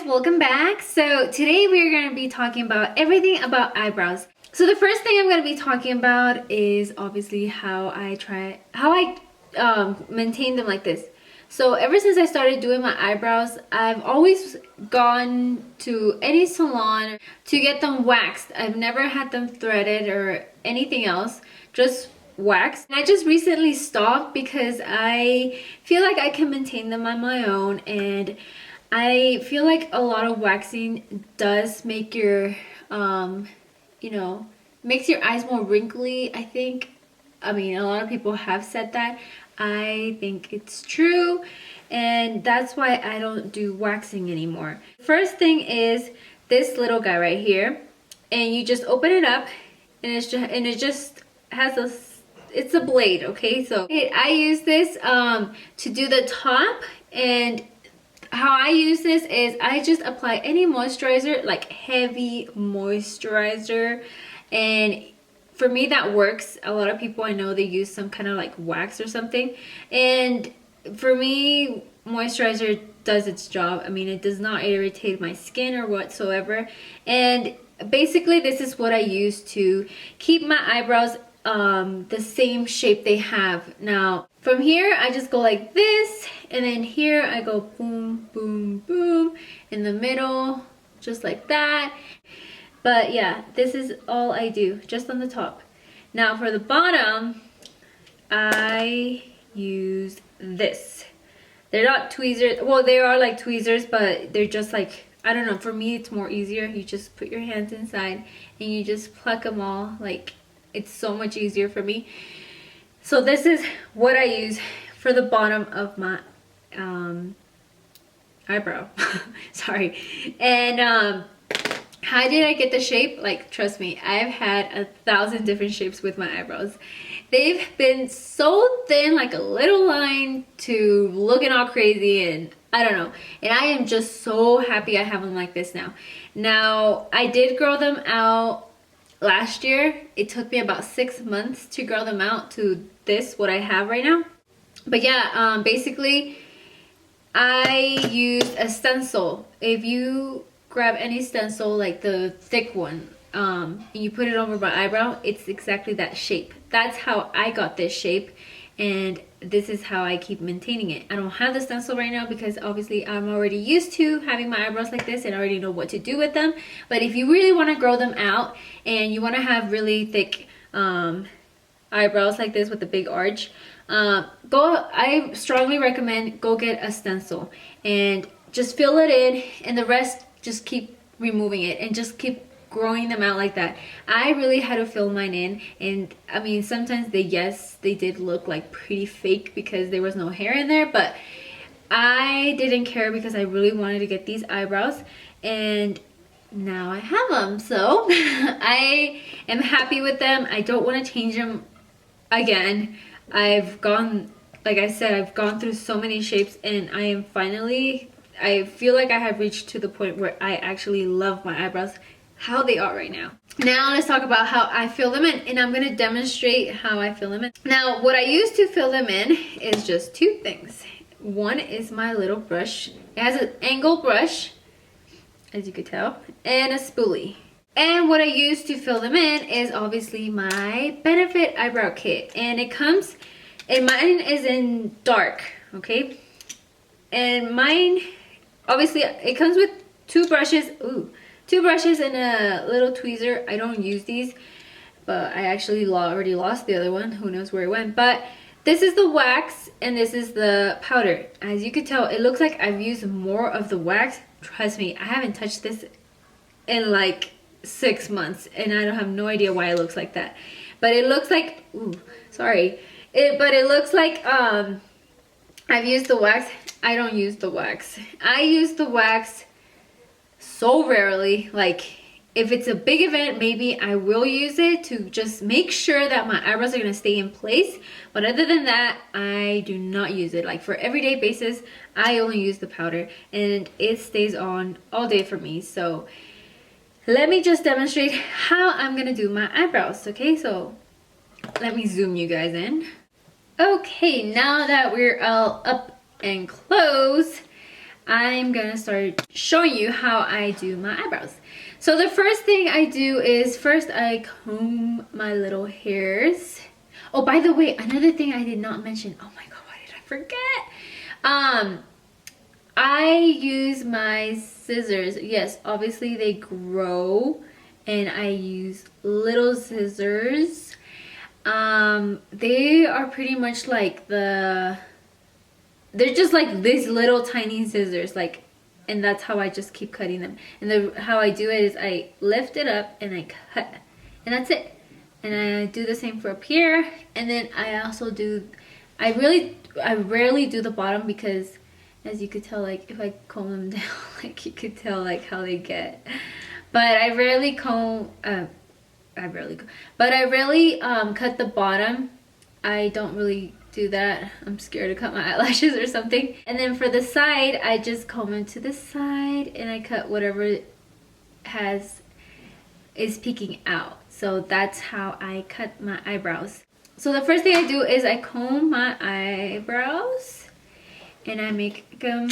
welcome back. So today we're going to be talking about everything about eyebrows. So the first thing I'm going to be talking about is obviously how I maintain them like this. So ever since I started doing my eyebrows, I've always gone to any salon to get them waxed. I've never had them threaded or anything else, just waxed. And I just recently stopped because I feel like I can maintain them on my own, and I feel like a lot of waxing does make your, makes your eyes more wrinkly, I think. I mean, a lot of people have said that. I think it's true, and that's why I don't do waxing anymore. First thing is this little guy right here, and you just open it up, and it just has it's a blade, okay? So I use this to do the top, and how I use this is I just apply any moisturizer, like heavy moisturizer, and for me that works. A lot of people I know, they use some kind of like wax or something, and for me moisturizer does its job. I mean, it does not irritate my skin or whatsoever, and basically this is what I use to keep my eyebrows the same shape they have. Now from here I just go like this, and then here I go boom boom boom in the middle, just like that. But yeah, this is all I do, just on the top. Now for the bottom, I use this. They're not tweezers. Well, they are like tweezers, but they're just like, I don't know, for me it's more easier. You just put your hands inside and you just pluck them all. Like, it's so much easier for me. So this is what I use for the bottom of my eyebrow. Sorry. And how did I get the shape? Like, trust me, I've had 1,000 different shapes with my eyebrows. They've been so thin, like a little line, to looking all crazy, and I don't know. And I am just so happy I have them like this now. Now, I did grow them out last year. It took me about 6 months to grow them out to this, what I have right now. But yeah, basically, I use a stencil. If you grab any stencil, like the thick one, and you put it over my eyebrow, it's exactly that shape. That's how I got this shape, and this is how I keep maintaining it. I don't have the stencil right now because obviously I'm already used to having my eyebrows like this and I already know what to do with them. But if you really want to grow them out and you want to have really thick eyebrows like this with a big arch, I strongly recommend go get a stencil and just fill it in, and the rest just keep removing it and just keep growing them out like that. I really had to fill mine in, and I mean, sometimes they did look like pretty fake because there was no hair in there, but I didn't care because I really wanted to get these eyebrows, and now I have them. So I am happy with them. I don't want to change them again. Like I said, I've gone through so many shapes, and I feel like I have reached to the point where I actually love my eyebrows how they are right now. Now let's talk about how I fill them in, and I'm going to demonstrate how I fill them in. Now what I use to fill them in is just two things. One is my little brush. It has an angle brush, as you could tell, and a spoolie. And what I use to fill them in is obviously my Benefit eyebrow kit, and it comes, and mine is in dark, okay? And mine, obviously, it comes with two brushes and a little tweezer. I don't use these, but I actually already lost the other one. Who knows where it went? But this is the wax and this is the powder. As you can tell, it looks like I've used more of the wax. Trust me, I haven't touched this in like 6 months, and I don't have no idea why it looks like that. But it looks like, but it looks like I've used the wax. I don't use the wax. I use the wax so rarely. Like, if it's a big event, maybe I will use it to just make sure that my eyebrows are going to stay in place. But other than that, I do not use it. Like, for everyday basis, I only use the powder, and it stays on all day for me. So let me just demonstrate how I'm going to do my eyebrows. Okay, so let me zoom you guys in. Okay, now that we're all up and close, I'm gonna start showing you how I do my eyebrows. So the first thing I do is first I comb my little hairs. Oh, by the way, another thing I did not mention. Oh my god, why did I forget? I use my scissors. Yes, obviously they grow, and I use little scissors. They are pretty much like they're just like these little tiny scissors, like, and that's how I just keep cutting them. And how I do it is I lift it up and I cut, and that's it. And I do the same for up here. And then I also do, I rarely do the bottom because, as you could tell, like if I comb them down, like you could tell like how they get. But I rarely comb, but I rarely cut the bottom. I don't really do that. I'm scared to cut my eyelashes or something. And then for the side, I just comb them to the side and I cut whatever is peeking out. So that's how I cut my eyebrows. So the first thing I do is I comb my eyebrows and I make them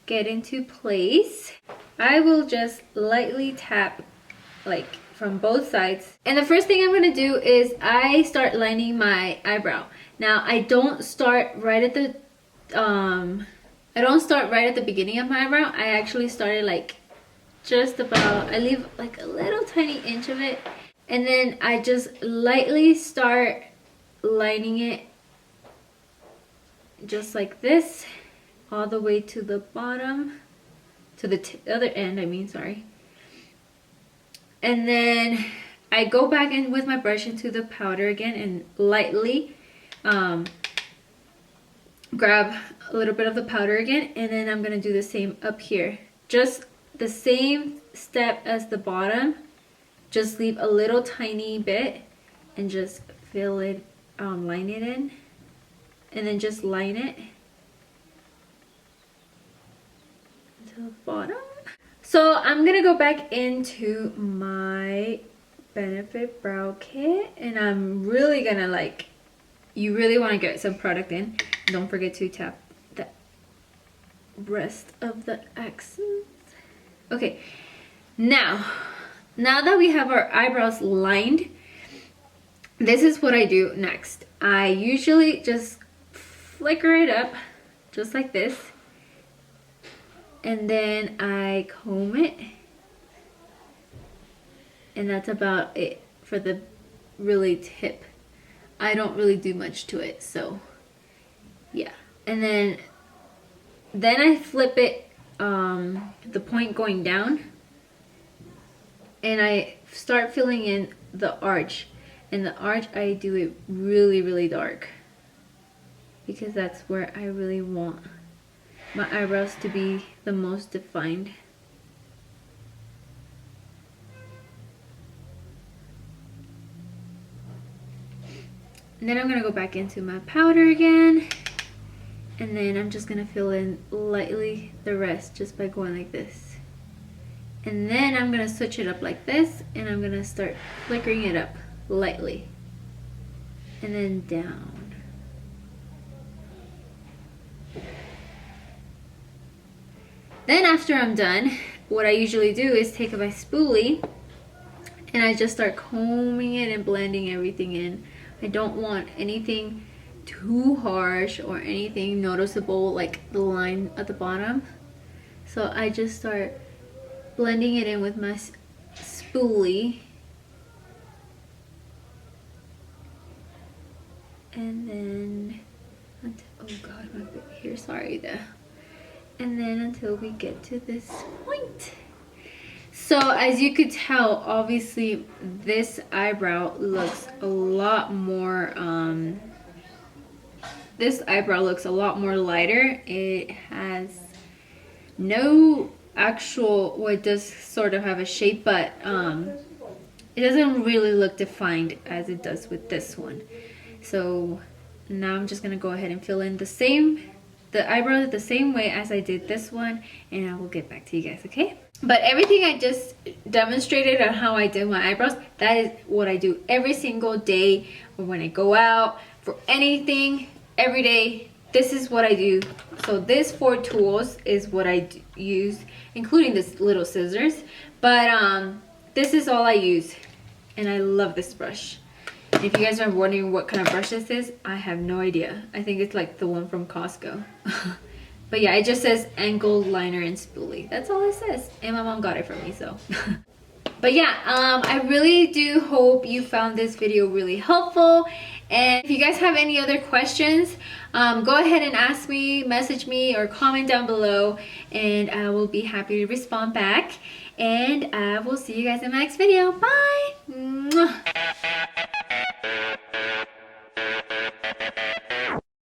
get into place. I will just lightly tap like from both sides. And the first thing I'm gonna do is I start lining my eyebrow. Now I don't start right at the beginning of my eyebrow. I actually started like just about, I leave like a little tiny inch of it, and then I just lightly start lining it just like this all the way to the bottom, to the other end, I mean, sorry. And then I go back in with my brush into the powder again and lightly grab a little bit of the powder again, and then I'm gonna do the same up here. Just the same step as the bottom, just leave a little tiny bit and just fill it, line it in, and then just line it to the bottom. So I'm gonna go back into my Benefit Brow Kit, and I'm really gonna like, you really want to get some product in. Don't forget to tap the rest of the accents. Okay, now that we have our eyebrows lined, this is what I do next. I usually just flicker it up just like this, and then I comb it, and that's about it for the really tip. I don't really do much to it, so yeah. And then I flip it, the point going down, and I start filling in the arch. And the arch, I do it really dark because that's where I really want my eyebrows to be the most defined. And then I'm gonna go back into my powder again, and then I'm just gonna fill in lightly the rest just by going like this. And then I'm gonna switch it up like this, and I'm gonna start flickering it up lightly, and then down. Then after I'm done, what I usually do is take my spoolie and I just start combing it and blending everything in. I don't want anything too harsh or anything noticeable like the line at the bottom. So I just start blending it in with my spoolie. And then, oh god, my hair, sorry there. And then until we get to this point. So as you could tell, obviously this eyebrow looks a lot more, lighter. It has no actual, well, it does sort of have a shape, but it doesn't really look defined as it does with this one. So now I'm just gonna go ahead and fill in the eyebrows the same way as I did this one, and I will get back to you guys, okay? But everything I just demonstrated on how I do my eyebrows, that is what I do every single day, or when I go out for anything, every day. this is what I do. So this 4 tools is what I use, including this little scissors. But this is all I use, and I love this brush. If you guys are wondering what kind of brush this is, I have no idea. I think it's like the one from Costco. But yeah, it just says angled liner and spoolie. That's all it says, and my mom got it for me, so. But yeah, I really do hope you found this video really helpful. And if you guys have any other questions, go ahead and ask me, message me, or comment down below, and I will be happy to respond back. And I will see you guys in my next video. Bye! Mwah.